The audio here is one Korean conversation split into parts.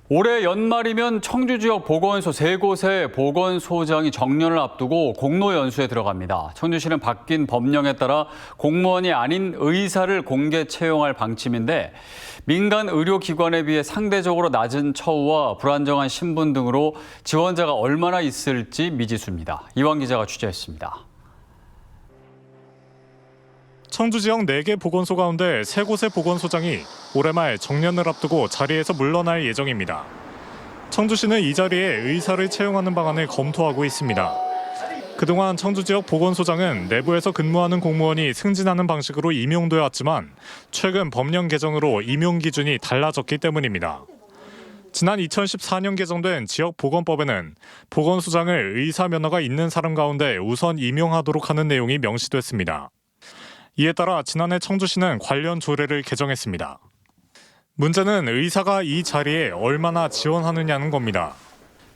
올해 연말이면 청주 지역 보건소 3곳의 보건소장이 정년을 앞두고 공로연수에 들어갑니다. 청주시는 바뀐 법령에 따라 공무원이 아닌 의사를 공개 채용할 방침인데 민간 의료기관에 비해 상대적으로 낮은 처우와 불안정한 신분 등으로 지원자가 얼마나 있을지 미지수입니다. 이완 기자가 취재했습니다. 청주 지역 4개 보건소 가운데 3곳의 보건소장이 올해 말 정년을 앞두고 자리에서 물러날 예정입니다. 청주시는 이 자리에 의사를 채용하는 방안을 검토하고 있습니다. 그동안 청주 지역 보건소장은 내부에서 근무하는 공무원이 승진하는 방식으로 임용돼 왔지만 최근 법령 개정으로 임용 기준이 달라졌기 때문입니다. 지난 2014년 개정된 지역보건법에는 보건소장을 의사 면허가 있는 사람 가운데 우선 임용하도록 하는 내용이 명시됐습니다. 이에 따라 지난해 청주시는 관련 조례를 개정했습니다. 문제는 의사가 이 자리에 얼마나 지원하느냐는 겁니다.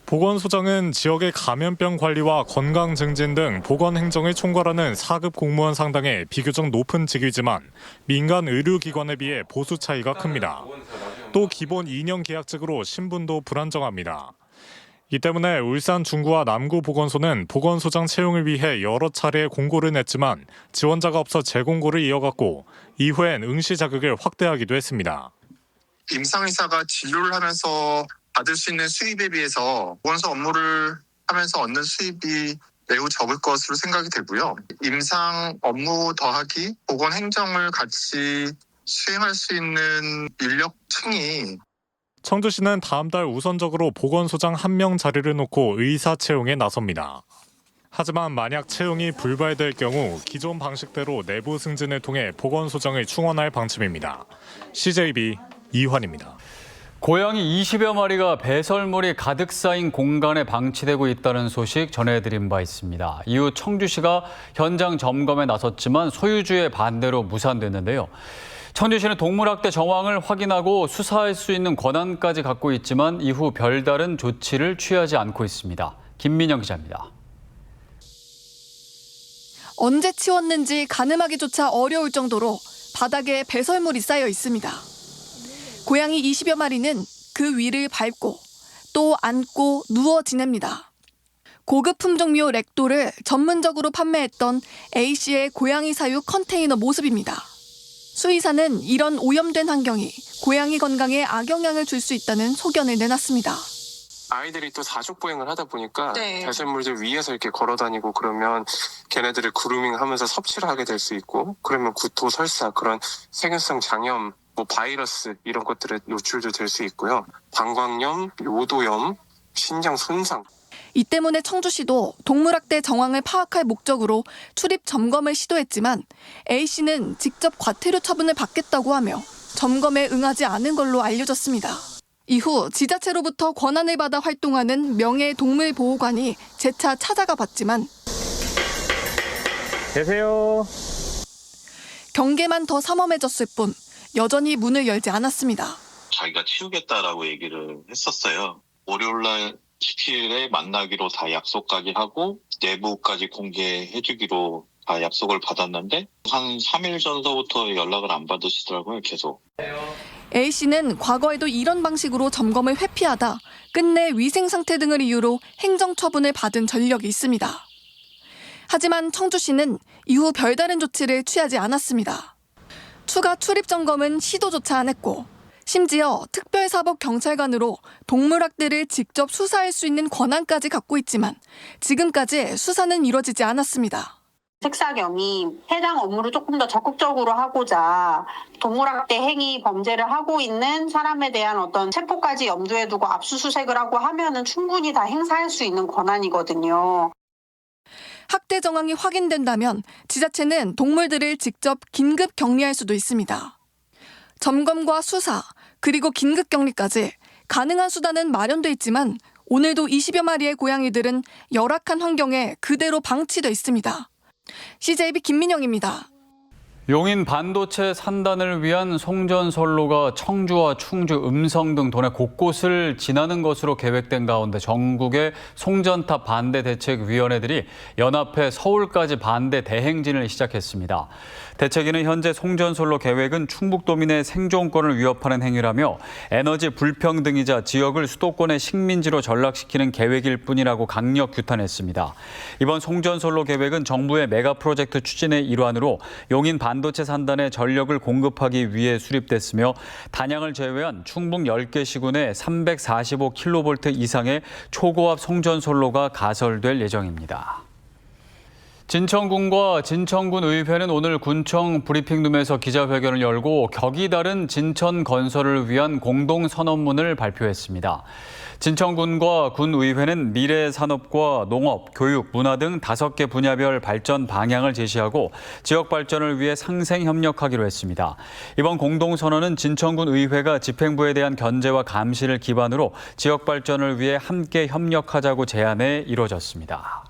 보건소장은 지역의 감염병 관리와 건강 증진 등 보건 행정을 총괄하는 4급 공무원 상당의 비교적 높은 직위지만 민간 의료기관에 비해 보수 차이가 큽니다. 또 기본 2년 계약직으로 신분도 불안정합니다. 이 때문에 울산 중구와 남구 보건소는 보건소장 채용을 위해 여러 차례 공고를 냈지만 지원자가 없어 재공고를 이어갔고 이후엔 응시 자격을 확대하기도 했습니다. 임상의사가 진료를 하면서 받을 수 있는 수입에 비해서 보건소 업무를 하면서 얻는 수입이 매우 적을 것으로 생각이 되고요. 임상 업무 더하기 보건 행정을 같이 수행할 수 있는 인력층이 청주시는 다음 달 우선적으로 보건소장 1명 자리를 놓고 의사 채용에 나섭니다. 하지만 만약 채용이 불발될 경우 기존 방식대로 내부 승진을 통해 보건소장을 충원할 방침입니다. CJB 이환입니다. 고양이 20여 마리가 배설물이 가득 쌓인 공간에 방치되고 있다는 소식 전해드린 바 있습니다. 이후 청주시가 현장 점검에 나섰지만 소유주의 반대로 무산됐는데요. 청주시는 동물학대 정황을 확인하고 수사할 수 있는 권한까지 갖고 있지만 이후 별다른 조치를 취하지 않고 있습니다. 김민영 기자입니다. 언제 치웠는지 가늠하기조차 어려울 정도로 바닥에 배설물이 쌓여 있습니다. 고양이 20여 마리는 그 위를 밟고 또 앉고 누워 지냅니다. 고급 품종묘 렉도를 전문적으로 판매했던 A씨의 고양이 사육 컨테이너 모습입니다. 수의사는 이런 오염된 환경이 고양이 건강에 악영향을 줄 수 있다는 소견을 내놨습니다. 아이들이 또 사족보행을 하다 보니까 배설물들 위에서 이렇게 걸어다니고 그러면 걔네들을 그루밍하면서 섭취를 하게 될 수 있고 그러면 구토, 설사 그런 세균성 장염, 바이러스 이런 것들에 노출도 될 수 있고요. 방광염, 요도염, 신장 손상. 이 때문에 청주시도 동물학대 정황을 파악할 목적으로 출입 점검을 시도했지만 A씨는 직접 과태료 처분을 받겠다고 하며 점검에 응하지 않은 걸로 알려졌습니다. 이후 지자체로부터 권한을 받아 활동하는 명예동물보호관이 재차 찾아가 봤지만 계세요. 경계만 더 삼엄해졌을 뿐 여전히 문을 열지 않았습니다. 자기가 치우겠다라고 얘기를 했었어요. 월요일날 17일에 만나기로 다 약속까지 하고 내부까지 공개해주기로 다 약속을 받았는데 한 3일 전서부터 연락을 안 받으시더라고요, 계속. A씨는 과거에도 이런 방식으로 점검을 회피하다 끝내 위생 상태 등을 이유로 행정처분을 받은 전력이 있습니다. 하지만 청주시는 이후 별다른 조치를 취하지 않았습니다. 추가 출입 점검은 시도조차 안 했고 심지어 특별사법경찰관으로 동물학대를 직접 수사할 수 있는 권한까지 갖고 있지만 지금까지 수사는 이루어지지 않았습니다. 특사경이 해당 업무를 조금 더 적극적으로 하고자 동물학대 행위 범죄를 하고 있는 사람에 대한 어떤 체포까지 염두에 두고 압수수색을 하고 하면은 충분히 다 행사할 수 있는 권한이거든요. 학대 정황이 확인된다면 지자체는 동물들을 직접 긴급 격리할 수도 있습니다. 점검과 수사, 그리고 긴급 격리까지 가능한 수단은 마련돼 있지만 오늘도 20여 마리의 고양이들은 열악한 환경에 그대로 방치돼 있습니다. CJB 김민영입니다. 용인 반도체 산단을 위한 송전선로가 청주와 충주, 음성 등 도내 곳곳을 지나는 것으로 계획된 가운데 전국의 송전탑 반대 대책위원회들이 연합해 서울까지 반대 대행진을 시작했습니다. 대책위는 현재 송전선로 계획은 충북도민의 생존권을 위협하는 행위라며 에너지 불평등이자 지역을 수도권의 식민지로 전락시키는 계획일 뿐이라고 강력 규탄했습니다. 이번 송전선로 계획은 정부의 메가 프로젝트 추진의 일환으로 용인 반도체 산단에 전력을 공급하기 위해 수립됐으며 단양을 제외한 충북 10개 시군에 345kV 이상의 초고압 송전선로가 가설될 예정입니다. 진천군과 진천군 의회는 오늘 군청 브리핑룸에서 기자회견을 열고 격이 다른 진천 건설을 위한 공동선언문을 발표했습니다. 진천군과 군의회는 미래 산업과 농업, 교육, 문화 등 5개 분야별 발전 방향을 제시하고 지역 발전을 위해 상생 협력하기로 했습니다. 이번 공동선언은 진천군 의회가 집행부에 대한 견제와 감시를 기반으로 지역 발전을 위해 함께 협력하자고 제안해 이루어졌습니다.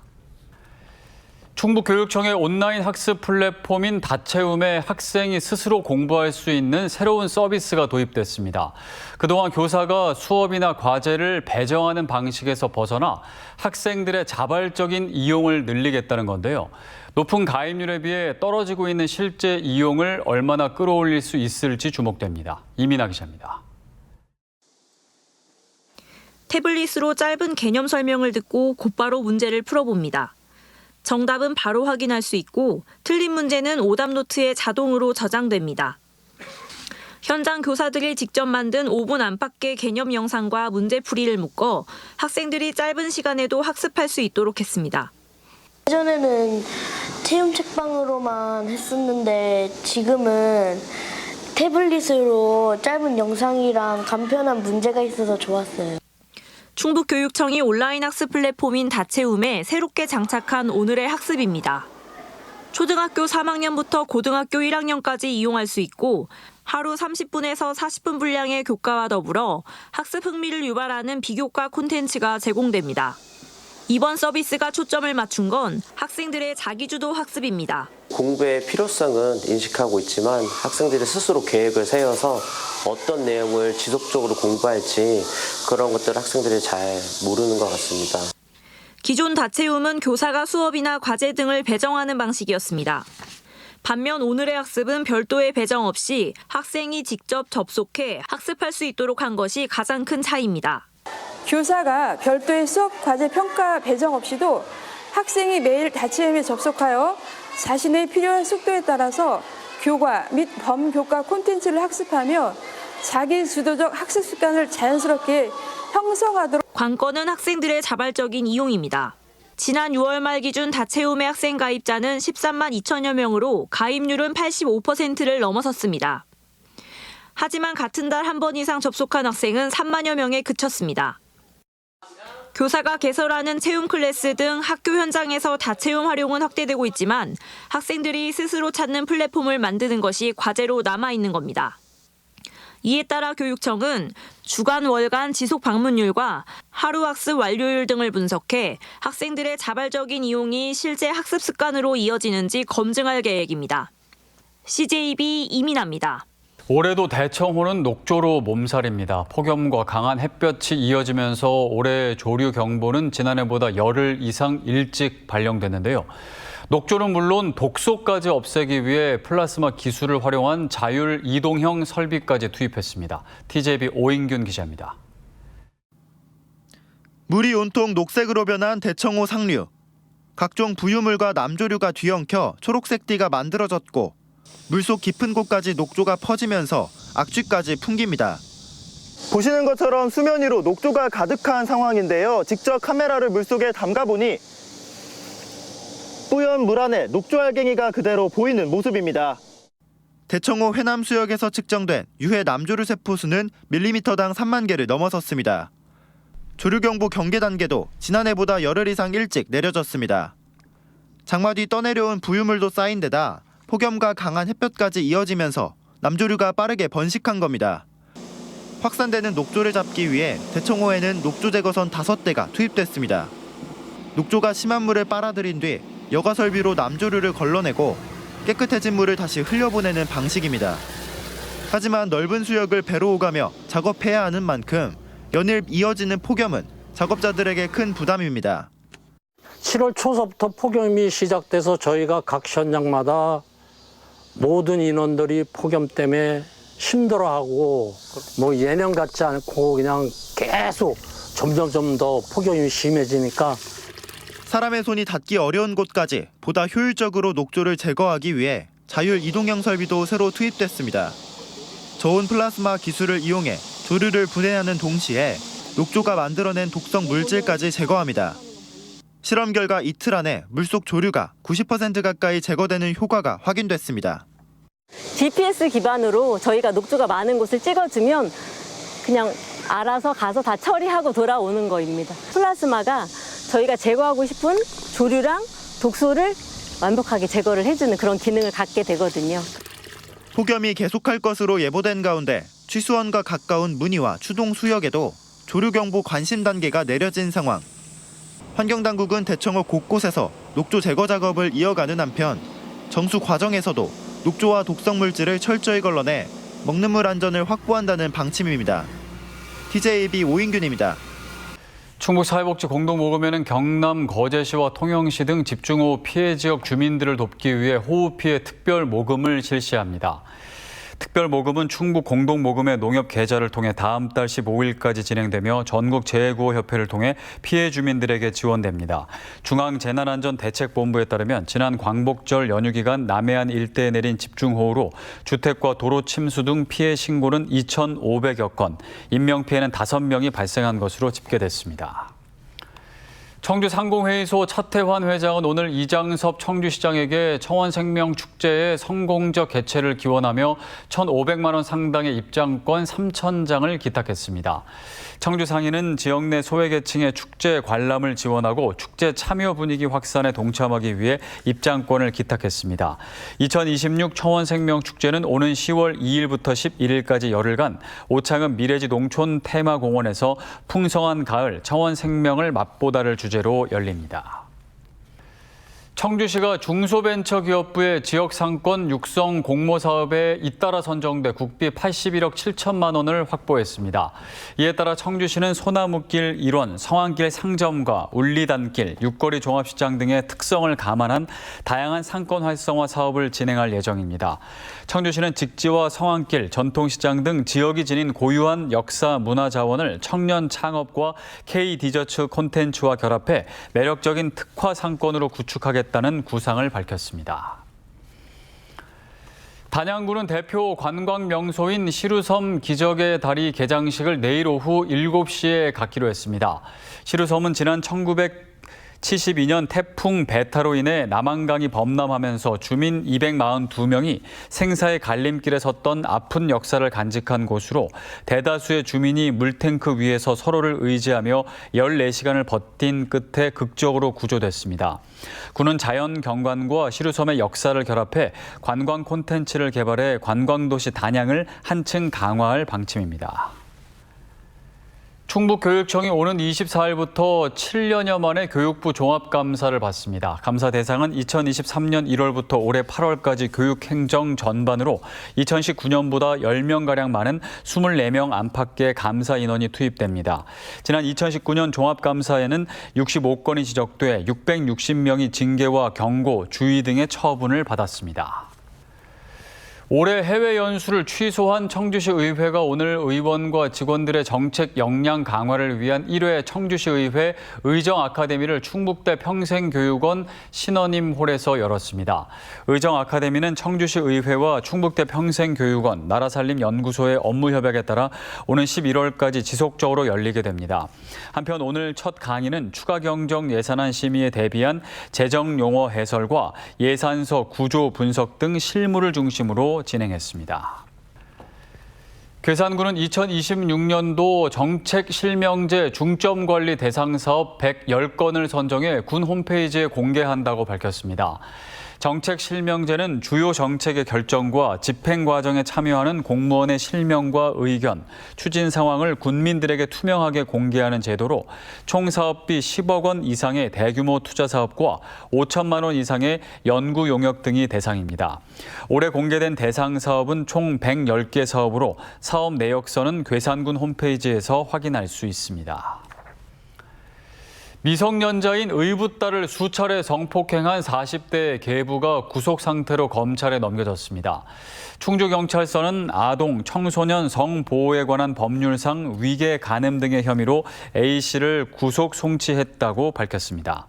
충북교육청의 온라인 학습 플랫폼인 다채움에 학생이 스스로 공부할 수 있는 새로운 서비스가 도입됐습니다. 그동안 교사가 수업이나 과제를 배정하는 방식에서 벗어나 학생들의 자발적인 이용을 늘리겠다는 건데요. 높은 가입률에 비해 떨어지고 있는 실제 이용을 얼마나 끌어올릴 수 있을지 주목됩니다. 이민아 기자입니다. 태블릿으로 짧은 개념 설명을 듣고 곧바로 문제를 풀어봅니다. 정답은 바로 확인할 수 있고 틀린 문제는 오답 노트에 자동으로 저장됩니다. 현장 교사들이 직접 만든 5분 안팎의 개념 영상과 문제풀이를 묶어 학생들이 짧은 시간에도 학습할 수 있도록 했습니다. 예전에는 체험 책방으로만 했었는데 지금은 태블릿으로 짧은 영상이랑 간편한 문제가 있어서 좋았어요. 충북교육청이 온라인 학습 플랫폼인 다채움에 새롭게 장착한 오늘의 학습입니다. 초등학교 3학년부터 고등학교 1학년까지 이용할 수 있고 하루 30분에서 40분 분량의 교과와 더불어 학습 흥미를 유발하는 비교과 콘텐츠가 제공됩니다. 이번 서비스가 초점을 맞춘 건 학생들의 자기주도 학습입니다. 공부의 필요성은 인식하고 있지만 학생들이 스스로 계획을 세워서 어떤 내용을 지속적으로 공부할지 그런 것들 학생들이 잘 모르는 것 같습니다. 기존 다채움은 교사가 수업이나 과제 등을 배정하는 방식이었습니다. 반면 오늘의 학습은 별도의 배정 없이 학생이 직접 접속해 학습할 수 있도록 한 것이 가장 큰 차이입니다. 교사가 별도의 수업 과제 평가 배정 없이도 학생이 매일 다채움에 접속하여 자신의 필요한 속도에 따라서 교과 및 범교과 콘텐츠를 학습하며 자기 주도적 학습 습관을 자연스럽게 형성하도록. 관건은 학생들의 자발적인 이용입니다. 지난 6월 말 기준 다채움의 학생 가입자는 13만 2천여 명으로 가입률은 85%를 넘어섰습니다. 하지만 같은 달 한 번 이상 접속한 학생은 3만여 명에 그쳤습니다. 교사가 개설하는 채움 클래스 등 학교 현장에서 다채움 활용은 확대되고 있지만 학생들이 스스로 찾는 플랫폼을 만드는 것이 과제로 남아있는 겁니다. 이에 따라 교육청은 주간, 월간 지속 방문율과 하루 학습 완료율 등을 분석해 학생들의 자발적인 이용이 실제 학습 습관으로 이어지는지 검증할 계획입니다. CJB 이민아입니다. 올해도 대청호는 녹조로 몸살입니다. 폭염과 강한 햇볕이 이어지면서 올해 조류 경보는 지난해보다 열흘 이상 일찍 발령됐는데요. 녹조는 물론 독소까지 없애기 위해 플라스마 기술을 활용한 자율 이동형 설비까지 투입했습니다. TJB 오인균 기자입니다. 물이 온통 녹색으로 변한 대청호 상류. 각종 부유물과 남조류가 뒤엉켜 초록색 띠가 만들어졌고 물속 깊은 곳까지 녹조가 퍼지면서 악취까지 풍깁니다. 보시는 것처럼 수면 위로 녹조가 가득한 상황인데요. 직접 카메라를 물속에 담가보니 뿌연 물 안에 녹조 알갱이가 그대로 보이는 모습입니다. 대청호 회남 수역에서 측정된 유해 남조류 세포 수는 밀리미터당 3만 개를 넘어섰습니다. 조류경보 경계 단계도 지난해보다 열흘 이상 일찍 내려졌습니다. 장마 뒤 떠내려온 부유물도 쌓인 데다 폭염과 강한 햇볕까지 이어지면서 남조류가 빠르게 번식한 겁니다. 확산되는 녹조를 잡기 위해 대청호에는 녹조 제거선 5대가 투입됐습니다. 녹조가 심한 물을 빨아들인 뒤 여가 설비로 남조류를 걸러내고 깨끗해진 물을 다시 흘려보내는 방식입니다. 하지만 넓은 수역을 배로 오가며 작업해야 하는 만큼 연일 이어지는 폭염은 작업자들에게 큰 부담입니다. 7월 초서부터 폭염이 시작돼서 저희가 각 현장마다 모든 인원들이 폭염 때문에 힘들어하고 예년 같지 않고 그냥 계속 점점 더 폭염이 심해지니까 사람의 손이 닿기 어려운 곳까지 보다 효율적으로 녹조를 제거하기 위해 자율 이동형 설비도 새로 투입됐습니다. 저온 플라스마 기술을 이용해 조류를 분해하는 동시에 녹조가 만들어낸 독성 물질까지 제거합니다. 실험 결과 이틀 안에 물속 조류가 90% 가까이 제거되는 효과가 확인됐습니다. GPS 기반으로 저희가 녹조가 많은 곳을 찍어주면 그냥 알아서 가서 다 처리하고 돌아오는 거입니다. 플라스마가 저희가 제거하고 싶은 조류랑 독소를 완벽하게 제거를 해주는 그런 기능을 갖게 되거든요. 폭염이 계속할 것으로 예보된 가운데 취수원과 가까운 문의와 추동 수역에도 조류경보 관심 단계가 내려진 상황. 환경당국은 대청호 곳곳에서 녹조 제거 작업을 이어가는 한편 정수 과정에서도 녹조와 독성 물질을 철저히 걸러내 먹는 물 안전을 확보한다는 방침입니다. TJB 오인균입니다. 충북사회복지 공동모금회는 경남 거제시와 통영시 등 집중호우 피해 지역 주민들을 돕기 위해 호우 피해 특별 모금을 실시합니다. 특별 모금은 충북 공동모금회 농협 계좌를 통해 다음 달 15일까지 진행되며 전국 재해구호협회를 통해 피해 주민들에게 지원됩니다. 중앙재난안전대책본부에 따르면 지난 광복절 연휴 기간 남해안 일대에 내린 집중호우로 주택과 도로 침수 등 피해 신고는 2,500여 건, 인명피해는 5명이 발생한 것으로 집계됐습니다. 청주 상공회의소 차태환 회장은 오늘 이장섭 청주시장에게 청원생명축제의 성공적 개최를 기원하며 1,500만 원 상당의 입장권 3,000장을 기탁했습니다. 청주상인은 지역 내 소외계층의 축제 관람을 지원하고 축제 참여 분위기 확산에 동참하기 위해 입장권을 기탁했습니다. 2026 청원생명축제는 오는 10월 2일부터 11일까지 열흘간 오창읍 미래지 농촌 테마공원에서 풍성한 가을 청원생명을 맛보다를 주제로 열립니다. 청주시가 중소벤처기업부의 지역상권 육성 공모사업에 잇따라 선정돼 국비 81억 7천만 원을 확보했습니다. 이에 따라 청주시는 소나무길 일원, 성안길 상점과 울리단길, 육거리 종합시장 등의 특성을 감안한 다양한 상권 활성화 사업을 진행할 예정입니다. 청주시는 직지와 성안길, 전통시장 등 지역이 지닌 고유한 역사 문화 자원을 청년 창업과 K-디저트 콘텐츠와 결합해 매력적인 특화 상권으로 구축하겠다는 구상을 밝혔습니다. 단양구는 대표 관광 명소인 시루섬 기적의 다리 개장식을 내일 오후 7시에 갖기로 했습니다. 시루섬은 지난 1972년 태풍 베타로 인해 남한강이 범람하면서 주민 242명이 생사의 갈림길에 섰던 아픈 역사를 간직한 곳으로 대다수의 주민이 물탱크 위에서 서로를 의지하며 14시간을 버틴 끝에 극적으로 구조됐습니다. 구는 자연 경관과 시루섬의 역사를 결합해 관광 콘텐츠를 개발해 관광도시 단양을 한층 강화할 방침입니다. 충북교육청이 오는 24일부터 7년여 만에 교육부 종합감사를 받습니다. 감사 대상은 2023년 1월부터 올해 8월까지 교육행정 전반으로 2019년보다 10명가량 많은 24명 안팎의 감사 인원이 투입됩니다. 지난 2019년 종합감사에는 65건이 지적돼 660명이 징계와 경고, 주의 등의 처분을 받았습니다. 올해 해외 연수를 취소한 청주시 의회가 오늘 의원과 직원들의 정책 역량 강화를 위한 1회 청주시 의회 의정 아카데미를 충북대 평생교육원 신원임홀에서 열었습니다. 의정 아카데미는 청주시 의회와 충북대 평생교육원, 나라살림연구소의 업무 협약에 따라 오는 11월까지 지속적으로 열리게 됩니다. 한편 오늘 첫 강의는 추가 경정 예산안 심의에 대비한 재정 용어 해설과 예산서 구조 분석 등 실무를 중심으로 진행했습니다. 괴산군은 2026년도 정책 실명제 중점 관리 대상 사업 110건을 선정해 군 홈페이지에 공개한다고 밝혔습니다. 정책 실명제는 주요 정책의 결정과 집행 과정에 참여하는 공무원의 실명과 의견, 추진 상황을 국민들에게 투명하게 공개하는 제도로 총 사업비 10억 원 이상의 대규모 투자 사업과 5천만 원 이상의 연구 용역 등이 대상입니다. 올해 공개된 대상 사업은 총 110개 사업으로 사업 내역서는 괴산군 홈페이지에서 확인할 수 있습니다. 미성년자인 의붓딸을 수차례 성폭행한 40대 계부가 구속 상태로 검찰에 넘겨졌습니다. 충주경찰서는 아동, 청소년 성보호에 관한 법률상 위계 간음 등의 혐의로 A씨를 구속 송치했다고 밝혔습니다.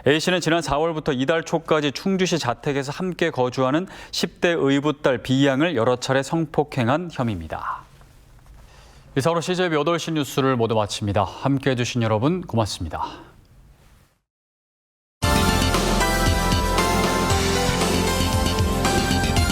A씨는 지난 4월부터 이달 초까지 충주시 자택에서 함께 거주하는 10대 의붓딸 B양을 여러 차례 성폭행한 혐의입니다. 이상으로 CJB 8시 뉴스를 모두 마칩니다. 함께해 주신 여러분 고맙습니다.